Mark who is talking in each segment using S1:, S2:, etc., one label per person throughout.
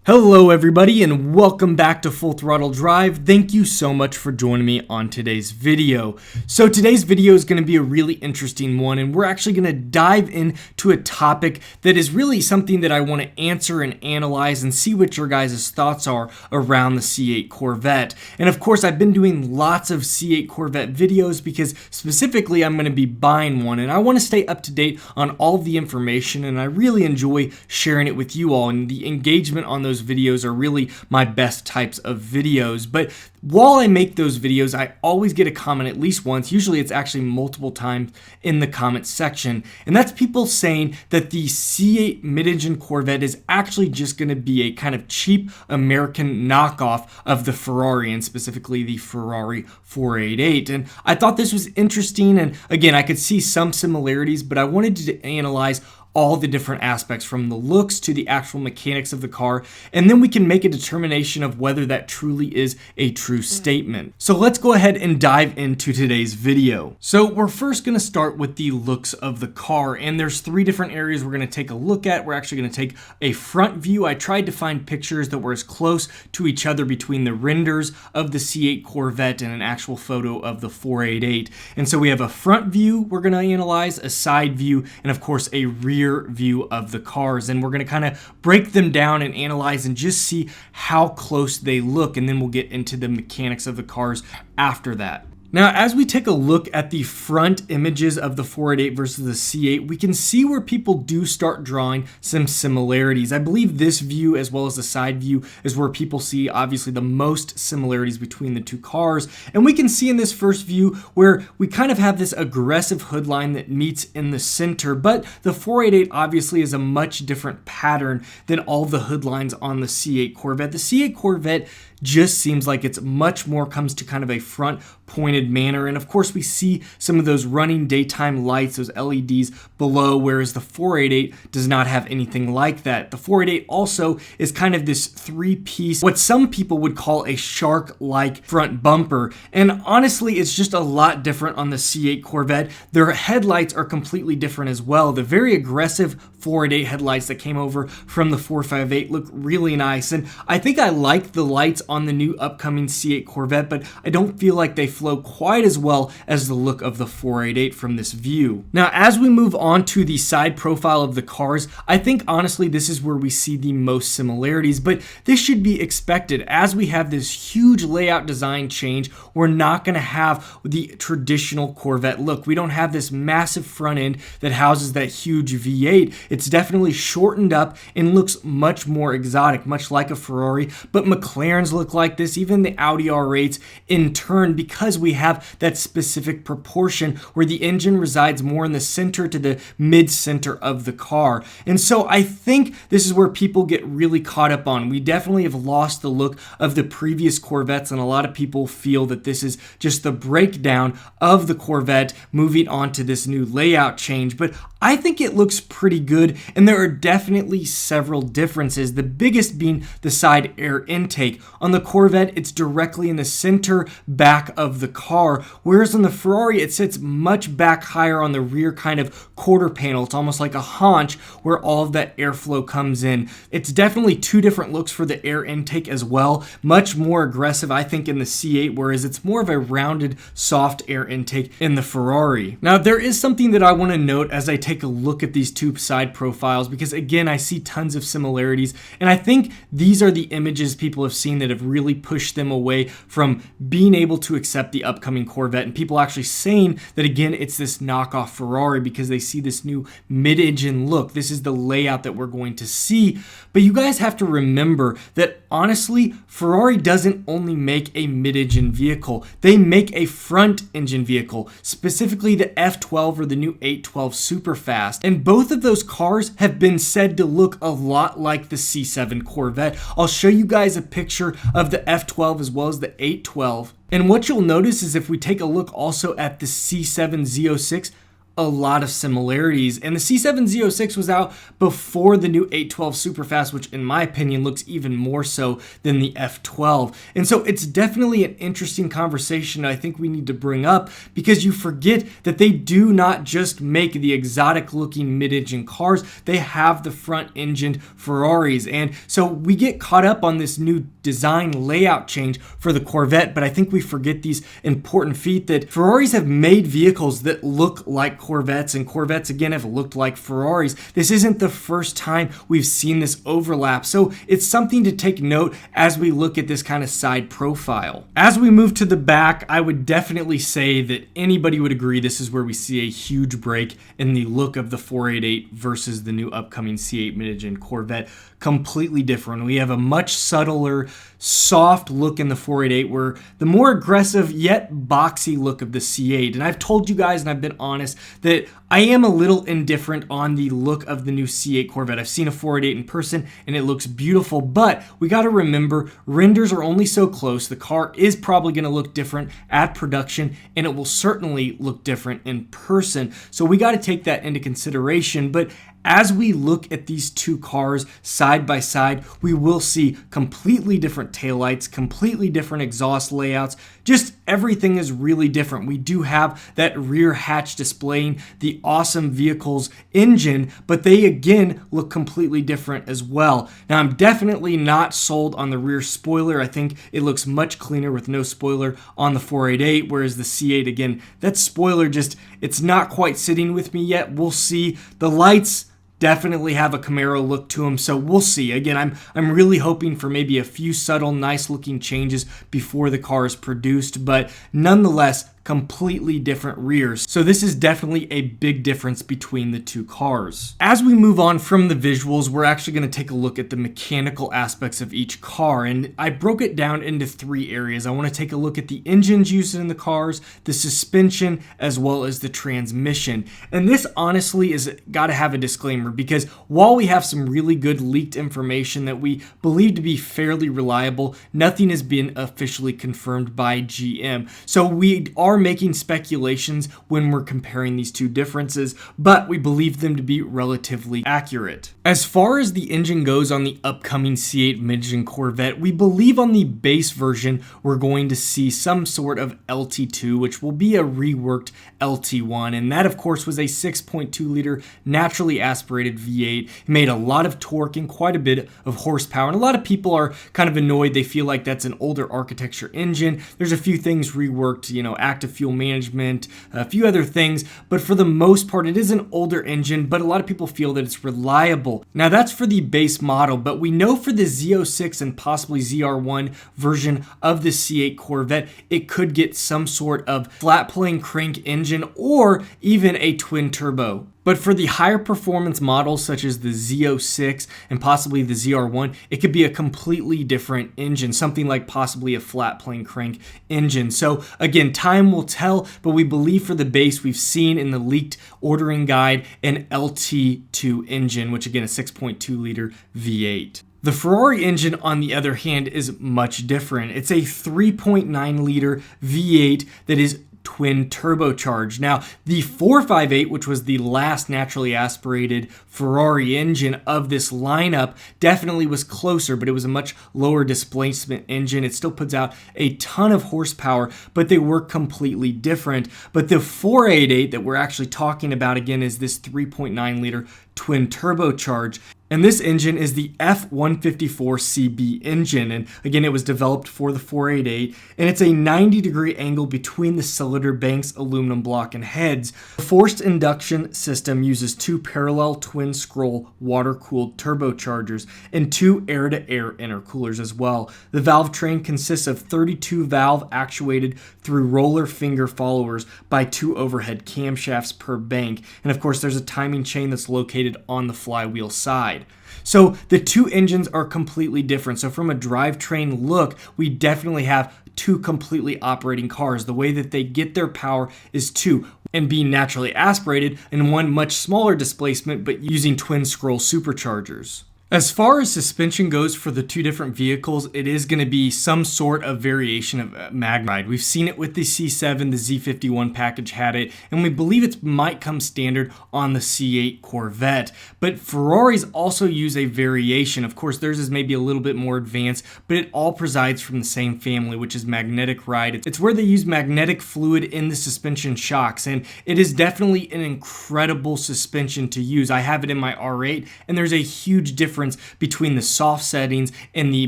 S1: Hello everybody and welcome back to Full Throttle Drive. Thank you so much for joining me on today's video. So today's video is going to be a really interesting one, and we're actually going to dive into a topic that is really something that I want to answer and analyze and see what your guys' thoughts are around the C8 Corvette. And of course, I've been doing lots of C8 Corvette videos because specifically I'm going to be buying one, and I want to stay up to date on all of the information, and I really enjoy sharing it with you all, and the engagement on those videos are really my best types of videos. But while I make those videos, I always get a comment at least once. Usually it's actually multiple times in the comment section, and that's people saying that the C8 Mid Engine Corvette is actually just going to be a kind of cheap American knockoff of the Ferrari, and specifically the Ferrari 488. And I thought this was interesting, and again, I could see some similarities, but I wanted to analyze all the different aspects from the looks to the actual mechanics of the car, and then we can make a determination of whether that truly is a true statement. So let's go ahead and dive into today's video. So we're first going to start with the looks of the car, and there's three different areas we're going to take a look at. We're actually going to take a front view. I tried to find pictures that were as close to each other between the renders of the C8 Corvette and an actual photo of the 488. And so we have a front view we're going to analyze, a side view, and of course a rear view of the cars, and we're going to kind of break them down and analyze and just see how close they look, and then we'll get into the mechanics of the cars after that. Now, as we take a look at the front images of the 488 versus the C8, we can see where people do start drawing some similarities. I believe this view, as well as the side view, is where people see obviously the most similarities between the two cars. And we can see in this first view where we kind of have this aggressive hood line that meets in the center, but the 488 obviously is a much different pattern than all the hood lines on the C8 Corvette. The C8 Corvette just seems like it's much more comes to kind of a front pointed manner, and of course we see some of those running daytime lights, those LEDs below, whereas the 488 does not have anything like that. The 488 also is kind of this three-piece, what some people would call a shark-like front bumper, and honestly it's just a lot different on the C8 Corvette. Their headlights are completely different as well. The very aggressive 488 headlights that came over from the 458 look really nice, and I think I like the lights on the new upcoming C8 Corvette, but I don't feel like they flow quite as well as the look of the 488 from this view. Now, as we move on to the side profile of the cars, I think honestly this is where we see the most similarities, but this should be expected. As we have this huge layout design change, we're not going to have the traditional Corvette look. We don't have this massive front end that houses that huge V8. It's definitely shortened up and looks much more exotic, much like a Ferrari, but McLaren's look like this, even the Audi R8s in turn, because we have that specific proportion where the engine resides more in the center to the mid-center of the car. And so I think this is where people get really caught up on. We definitely have lost the look of the previous Corvettes, and a lot of people feel that this is just the breakdown of the Corvette moving on to this new layout change, but I think it looks pretty good, and there are definitely several differences, the biggest being the side air intake. On the Corvette, it's directly in the center back of the car, whereas on the Ferrari, it sits much back higher on the rear kind of quarter panel. It's almost like a haunch where all of that airflow comes in. It's definitely two different looks for the air intake as well, much more aggressive, I think, in the C8, whereas it's more of a rounded, soft air intake in the Ferrari. Now, there is something that I want to note as I take a look at these two side profiles, because again, I see tons of similarities, and I think these are the images people have seen that have really pushed them away from being able to accept the upcoming Corvette, and people actually saying that again it's this knockoff Ferrari because they see this new mid-engine look. This is the layout that we're going to see, but you guys have to remember that honestly Ferrari doesn't only make a mid-engine vehicle, they make a front engine vehicle, specifically the F12 or the new 812 Superfast, and both of those cars have been said to look a lot like the C7 Corvette. I'll show you guys a picture of the F12 as well as the 812. And what you'll notice is if we take a look also at the C7 Z06, a lot of similarities. And the C7 Z06 was out before the new 812 Superfast, which in my opinion looks even more so than the F12. And so it's definitely an interesting conversation I think we need to bring up, because you forget that they do not just make the exotic looking mid-engine cars, they have the front engined Ferraris. And so we get caught up on this new design layout change for the Corvette, but I think we forget these important feet that Ferraris have made vehicles that look like Corvettes, and Corvettes again have looked like Ferraris. This isn't the first time we've seen this overlap, so it's something to take note as we look at this kind of side profile. As we move to the back, I would definitely say that anybody would agree this is where we see a huge break in the look of the 488 versus the new upcoming C8 Mid Engine Corvette. Completely different. We have a much subtler, soft look in the 488, where the more aggressive yet boxy look of the C8. And I've told you guys, and I've been honest, that I am a little indifferent on the look of the new C8 Corvette. I've seen a 488 in person and it looks beautiful, but we got to remember renders are only so close. The car is probably going to look different at production, and it will certainly look different in person. So we got to take that into consideration. But as we look at these two cars side by side, we will see completely different taillights, completely different exhaust layouts. Just everything is really different. We do have that rear hatch displaying the awesome vehicle's engine, but they again look completely different as well. Now, I'm definitely not sold on the rear spoiler. I think it looks much cleaner with no spoiler on the 488, whereas the C8, again, that spoiler just, it's not quite sitting with me yet. We'll see. The lights definitely have a Camaro look to them, so we'll see. Again, I'm really hoping for maybe a few subtle, nice looking changes before the car is produced, but nonetheless, completely different rears. So this is definitely a big difference between the two cars. As we move on from the visuals, we're actually going to take a look at the mechanical aspects of each car, and I broke it down into three areas. I want to take a look at the engines used in the cars, the suspension, as well as the transmission. And this honestly is got to have a disclaimer, because while we have some really good leaked information that we believe to be fairly reliable, nothing has been officially confirmed by GM. So we are making speculations when we're comparing these two differences, but we believe them to be relatively accurate. As far as the engine goes on the upcoming C8 Mid Engine Corvette, we believe on the base version we're going to see some sort of LT2, which will be a reworked LT1, and that of course was a 6.2 liter naturally aspirated V8. It made a lot of torque and quite a bit of horsepower, and a lot of people are kind of annoyed. They feel like that's an older architecture engine. There's a few things reworked, active fuel management, a few other things, but for the most part it is an older engine, but a lot of people feel that it's reliable. Now that's for the base model, but we know for the Z06 and possibly ZR1 version of the C8 Corvette, it could get some sort of flat plane crank engine or even a twin turbo. But for the higher performance models such as the Z06 and possibly the ZR1, it could be a completely different engine, something like possibly a flat plane crank engine. So again, time will tell, but we believe for the base we've seen in the leaked ordering guide an LT2 engine, which again, a 6.2 liter V8. The Ferrari engine, on the other hand, is much different. It's a 3.9 liter V8 that is twin turbocharged. Now, the 458, which was the last naturally aspirated Ferrari engine of this lineup, definitely was closer, but it was a much lower displacement engine. It still puts out a ton of horsepower, but they were completely different. But the 488 that we're actually talking about again is this 3.9 liter twin turbocharged. And this engine is the F154CB engine. And again, it was developed for the 488. And it's a 90-degree angle between the cylinder banks, aluminum block, and heads. The forced induction system uses two parallel twin-scroll water-cooled turbochargers and two air-to-air intercoolers as well. The valve train consists of 32 valve actuated through roller finger followers by two overhead camshafts per bank. And of course, there's a timing chain that's located on the flywheel side. So the two engines are completely different. So from a drivetrain look, we definitely have two completely operating cars. The way that they get their power is two, and being naturally aspirated, and one much smaller displacement, but using twin scroll superchargers. As far as suspension goes for the two different vehicles, it is going to be some sort of variation of Magnite. We've seen it with the C7, the Z51 package had it, and we believe it might come standard on the C8 Corvette. But Ferraris also use a variation. Of course, theirs is maybe a little bit more advanced, but it all presides from the same family, which is magnetic ride. It's where they use magnetic fluid in the suspension shocks, and it is definitely an incredible suspension to use. I have it in my R8, and there's a huge difference between the soft settings and the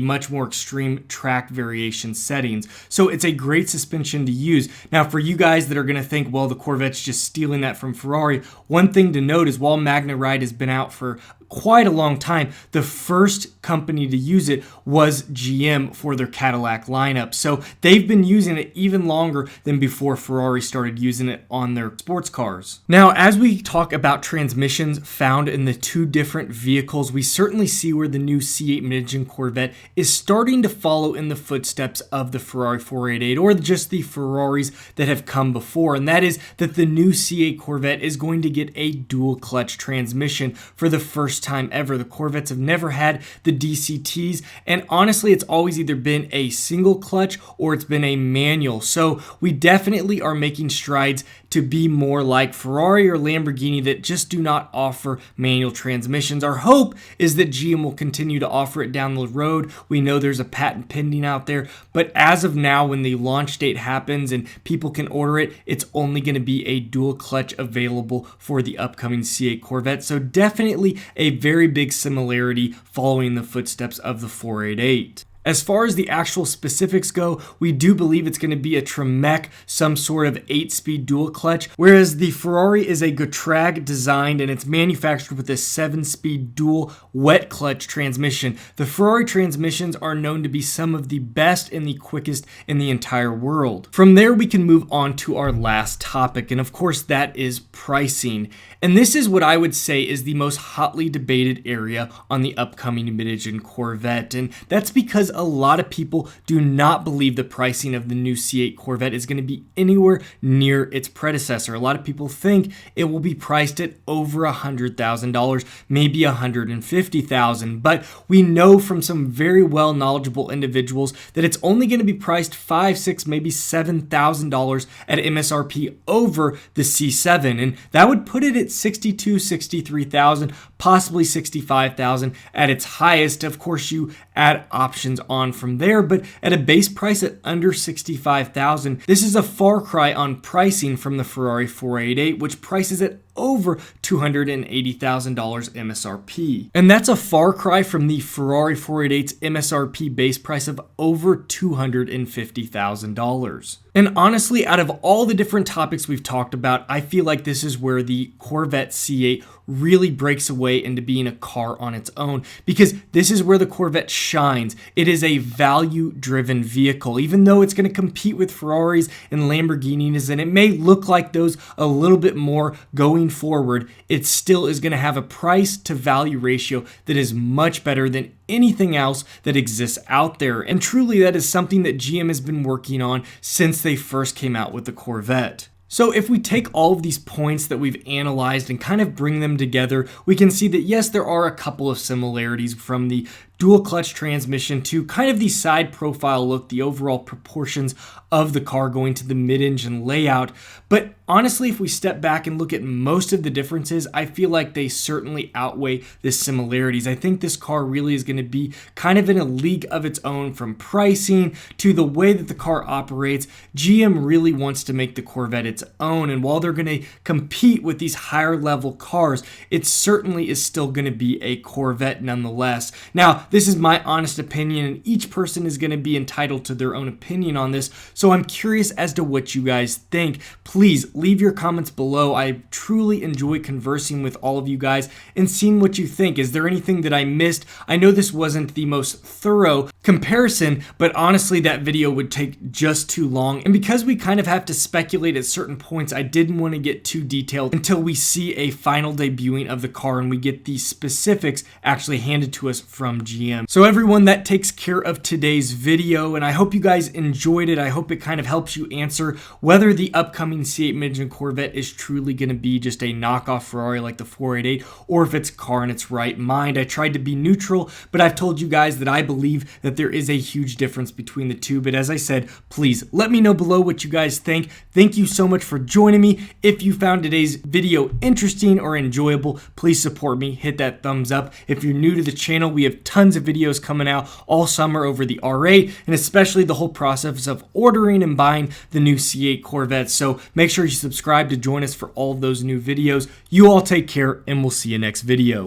S1: much more extreme track variation settings. So it's a great suspension to use. Now, for you guys that are going to think, well, the Corvette's just stealing that from Ferrari, one thing to note is while MagneRide has been out for quite a long time, the first company to use it was GM for their Cadillac lineup. So they've been using it even longer than before Ferrari started using it on their sports cars. Now, as we talk about transmissions found in the two different vehicles, we certainly see where the new C8 Mid Engine Corvette is starting to follow in the footsteps of the Ferrari 488 or just the Ferraris that have come before. And that is that the new C8 Corvette is going to get a dual clutch transmission for the first time ever. The Corvettes have never had the DCTs, and honestly, it's always either been a single clutch or it's been a manual. So we definitely are making strides to be more like Ferrari or Lamborghini that just do not offer manual transmissions. Our hope is that GM will continue to offer it down the road. We know there's a patent pending out there, but as of now, when the launch date happens and people can order it, it's only going to be a dual clutch available for the upcoming C8 Corvette. So definitely a very big similarity following the footsteps of the 488. As far as the actual specifics go, we do believe it's going to be a Tremec, some sort of 8-speed dual clutch, whereas the Ferrari is a Getrag designed and it's manufactured with a 7-speed dual wet clutch transmission. The Ferrari transmissions are known to be some of the best and the quickest in the entire world. From there, we can move on to our last topic, and of course that is pricing. And this is what I would say is the most hotly debated area on the upcoming mid-engine Corvette, and that's because a lot of people do not believe the pricing of the new C8 Corvette is going to be anywhere near its predecessor. A lot of people think it will be priced at over $100,000, maybe $150,000, but we know from some very well knowledgeable individuals that it's only going to be priced $5,000, $6,000, maybe $7,000 at MSRP over the C7, and that would put it at $62,000, $63,000, possibly $65,000 at its highest. Of course, you add options on from there, but at a base price at under $65,000, this is a far cry on pricing from the Ferrari 488, which prices at over $280,000 MSRP. And that's a far cry from the Ferrari 488's MSRP base price of over $250,000. And honestly, out of all the different topics we've talked about, I feel like this is where the Corvette C8 really breaks away into being a car on its own, because this is where the Corvette shines. It is a value-driven vehicle. Even though it's going to compete with Ferraris and Lamborghinis, and it may look like those a little bit more going forward, it still is going to have a price to value ratio that is much better than anything else that exists out there. And truly, that is something that GM has been working on since they first came out with the Corvette. So if we take all of these points that we've analyzed and kind of bring them together, we can see that yes, there are a couple of similarities from the dual clutch transmission to kind of the side profile look, the overall proportions of the car going to the mid-engine layout. But honestly, if we step back and look at most of the differences, I feel like they certainly outweigh the similarities. I think this car really is going to be kind of in a league of its own, from pricing to the way that the car operates. GM really wants to make the Corvette its own, and while they're going to compete with these higher level cars, it certainly is still going to be a Corvette nonetheless. Now, this is my honest opinion, and each person is going to be entitled to their own opinion on this, so I'm curious as to what you guys think. Please leave your comments below. I truly enjoy conversing with all of you guys and seeing what you think. Is there anything that I missed? I know this wasn't the most thorough comparison, but honestly, that video would take just too long, and because we kind of have to speculate at certain points, I didn't want to get too detailed until we see a final debuting of the car and we get the specifics actually handed to us from GM. GM. So everyone, that takes care of today's video, and I hope you guys enjoyed it. I hope it kind of helps you answer whether the upcoming C8 Mid Engine Corvette is truly going to be just a knockoff Ferrari like the 488, or if it's a car in its right mind. I tried to be neutral, but I've told you guys that I believe that there is a huge difference between the two. But as I said, please let me know below what you guys think. Thank you so much for joining me. If you found today's video interesting or enjoyable, please support me. Hit that thumbs up. If you're new to the channel, we have tons of videos coming out all summer over the R8, and especially the whole process of ordering and buying the new C8 Corvette. So make sure you subscribe to join us for all of those new videos. You all take care, and we'll see you next video.